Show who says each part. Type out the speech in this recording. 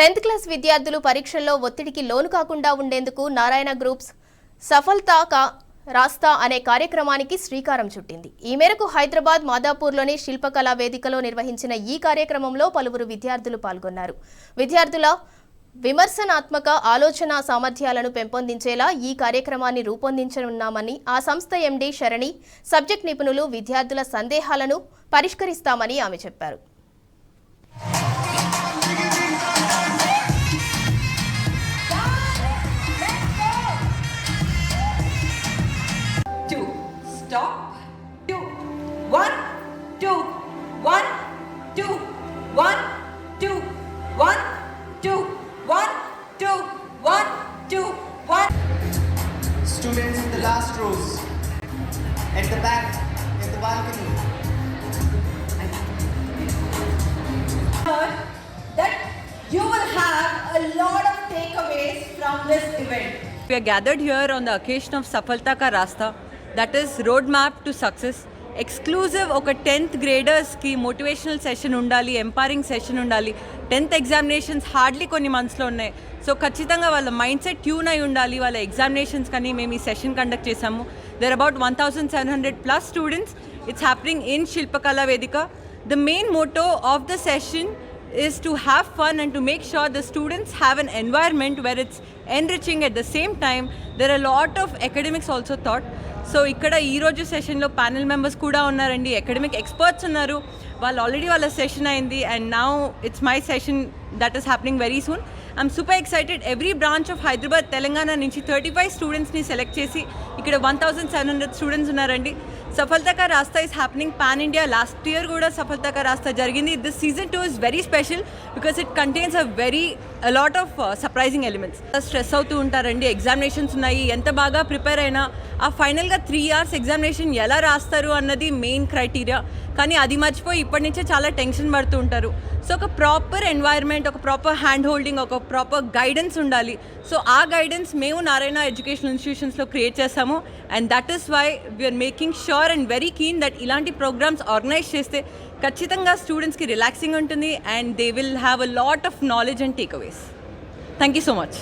Speaker 1: 10th class విద్యార్థులు పరీక్షల్లో ఒత్తిడికి లోను కాకుండా ఉండేందుకు నారాయణ గ్రూప్స్ సఫల్తా కా రాస్తా అనే కార్యక్రమానికి శ్రీకారం చుట్టింది. ఈ మేరకు హైదరాబాద్ మాదాపూర్లోని శిల్పకళా వేదికలో నిర్వహించిన ఈ కార్యక్రమంలో పలువురు విద్యార్థులు పాల్గొన్నారు. విద్యార్థుల విమర్శనాత్మక ఆలోచన సామర్థ్యాలను పెంపొందించేలా ఈ కార్యక్రమాన్ని రూపొందించనున్నామని ఆ సంస్థ ఎండి శరణి, సబ్జెక్ట్ నిపుణులు విద్యార్థుల సందేహాలను పరిష్కరిస్తామని ఆమె చెప్పారు.
Speaker 2: Stop. 2 1 2 1 2 1 2 1 2 1 2 1 2 1.
Speaker 3: Students in the last rows, at the back, in the balcony.
Speaker 2: That you will have a lot of takeaways from this event.
Speaker 4: We are gathered here on the occasion of Safalta Ka Rasta, that is roadmap to success. Exclusive ఒక 10th graders-కి motivational session ఉండాలి, empowering session ఉండాలి. 10th examinations hardly కొన్ని మంత్స్లో ఉన్నాయి. So ఖచ్చితంగా వాళ్ళ mind set tune అయి ఉండాలి. వాళ్ళ ఎగ్జామినేషన్స్ కానీ మేము ఈ సెషన్ కండక్ట్ చేసాము. There about 1700+ students. It's happening in Shilpakala Vedika. The main motto of the session is to have fun and to make sure the students have an environment where it's enriching. At the same time, there are a lot of academics also taught. So ikkada ee roju session lo panel members kuda unnarandi, academic experts unnaru. వాళ్ళు already వాళ్ళ session అయింది and now it's my session that is happening very soon. I'm super excited. Every branch of Hyderabad, Telangana నుంచి 35 స్టూడెంట్స్ని select చేసి ఇక్కడ 1700 students ఉన్నారండి. సఫల్తా కా రాస్తా is happening pan India. Last year కూడా సఫల్తా కా రాస్తా జరిగింది. This season 2 is very special because it contains a lot of surprising elements. Stress అవుతూ ఉంటారండి, ఎగ్జామినేషన్స్ ఉన్నాయి, ఎంత బాగా ప్రిపేర్ అయినా ఆ ఫైనల్గా 3 hours ఎగ్జామినేషన్ ఎలా రాస్తారు అన్నది మెయిన్ క్రైటీరియా. కానీ అది మర్చిపోయి ఇప్పటి నుంచే చాలా టెన్షన్ పడుతూ ఉంటారు. సో ఒక ప్రాపర్ ఎన్వైర్న్మెంట్, ఒక ప్రాపర్ హ్యాండ్ హోల్డింగ్, ఒక ప్రాపర్ గైడెన్స్ ఉండాలి. సో ఆ గైడెన్స్ మేము నారాయణ ఎడ్యుకేషనల్ ఇన్స్టిట్యూషన్స్లో క్రియేట్ చేస్తాము. And that is why we are making sure and very keen that ఇలాంటి ప్రోగ్రామ్స్ ఆర్గనైజ్ చేస్తే ఖచ్చితంగా స్టూడెంట్స్కి రిలాక్సింగ్ ఉంటుంది and they will have a lot of knowledge and takeaways. Thank you so much.